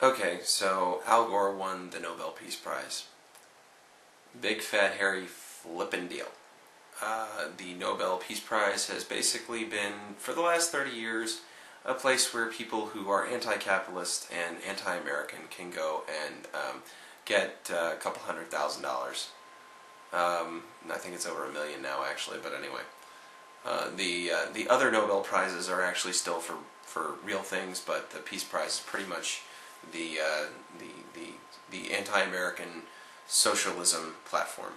Okay, so Al Gore won the Nobel Peace Prize. Big fat hairy flippin' deal. The Nobel Peace Prize has basically been, for the last 30 years, a place where people who are anti-capitalist and anti-American can go and get a couple $100,000. I think it's over $1 million now, actually, but anyway. The other Nobel Prizes are actually still for real things, but the Peace Prize is pretty much the anti-American socialism platform.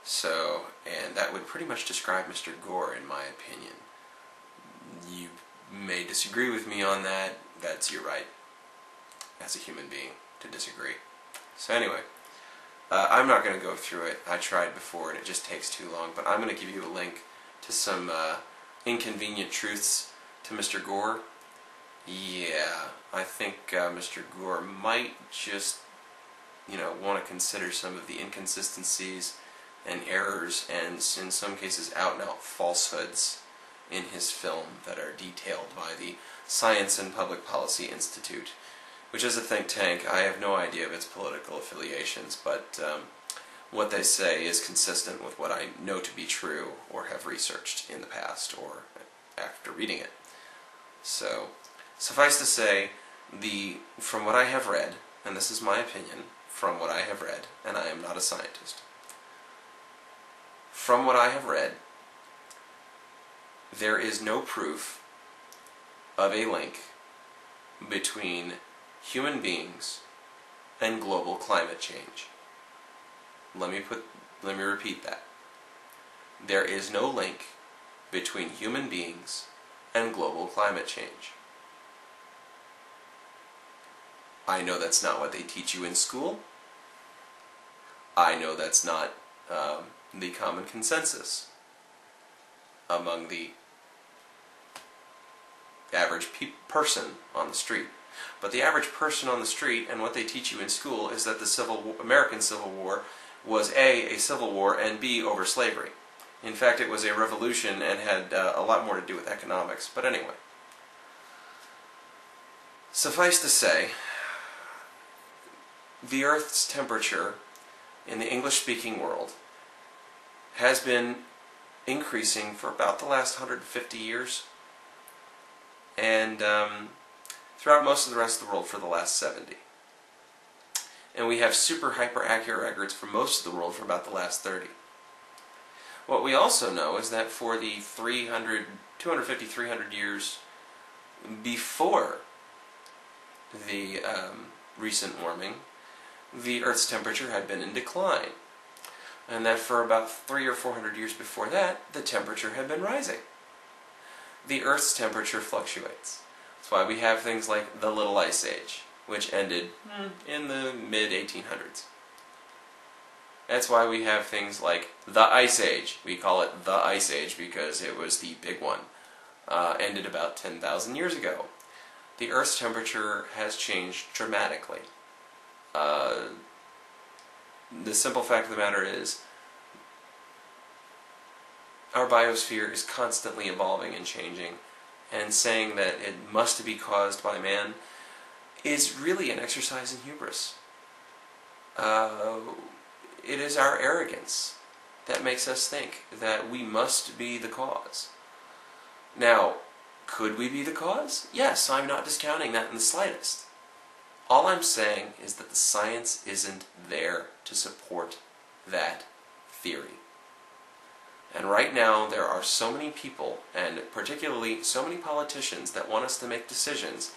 So, and that would pretty much describe Mr. Gore, in my opinion. You may disagree with me on that. That's your right, as a human being, to disagree. So anyway, I'm not going to go through it. I tried before and it just takes too long, but I'm going to give you a link to some inconvenient truths to Mr. Gore. Yeah, I think Mr. Gore might just, want to consider some of the inconsistencies and errors and, in some cases, out-and-out falsehoods in his film that are detailed by the Science and Public Policy Institute, which is a think tank. I have no idea of its political affiliations, but what they say is consistent with what I know to be true or have researched in the past or after reading it. So, suffice to say, from what I have read, and this is my opinion, from what I have read, and I am not a scientist, from what I have read, there is no proof of a link between human beings and global climate change. Let me repeat that. There is no link between human beings and global climate change. I know that's not what they teach you in school. I know that's not the common consensus among the average person on the street. But the average person on the street, and what they teach you in school, is that the American Civil War was a civil war, and B, over slavery. In fact, it was a revolution and had a lot more to do with economics. But anyway, suffice to say, the Earth's temperature in the English-speaking world has been increasing for about the last 150 years, and throughout most of the rest of the world for the last 70. And we have super hyper-accurate records for most of the world for about the last 30. What we also know is that for the 250, 300 years before the recent warming, the Earth's temperature had been in decline. And that for about 300 or 400 years before that, the temperature had been rising. The Earth's temperature fluctuates. That's why we have things like the Little Ice Age, which ended in the mid-1800s. That's why we have things like the Ice Age. We call it the Ice Age because it was the big one. Ended about 10,000 years ago. The Earth's temperature has changed dramatically. The simple fact of the matter is, our biosphere is constantly evolving and changing, and saying that it must be caused by man is really an exercise in hubris. It is our arrogance that makes us think that we must be the cause. Now, could we be the cause? Yes, I'm not discounting that in the slightest. All I'm saying is that the science isn't there to support that theory. And right now there are so many people, and particularly so many politicians, that want us to make decisions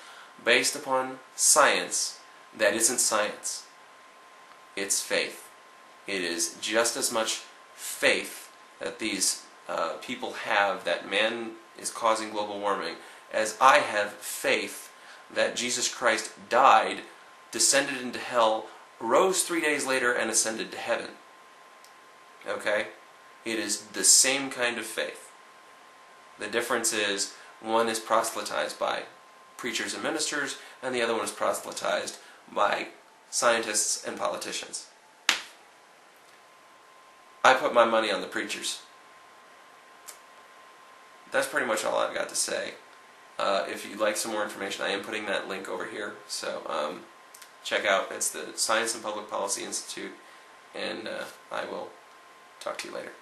based upon science that isn't science. It's faith. It is just as much faith that these people have that man is causing global warming as I have faith that Jesus Christ died, descended into hell, rose 3 days later, and ascended to heaven. Okay? It is the same kind of faith. The difference is one is proselytized by preachers and ministers, and the other one is proselytized by scientists and politicians. I put my money on the preachers. That's pretty much all I've got to say. If you'd like some more information, I am putting that link over here. So check out, it's the Science and Public Policy Institute, and I will talk to you later.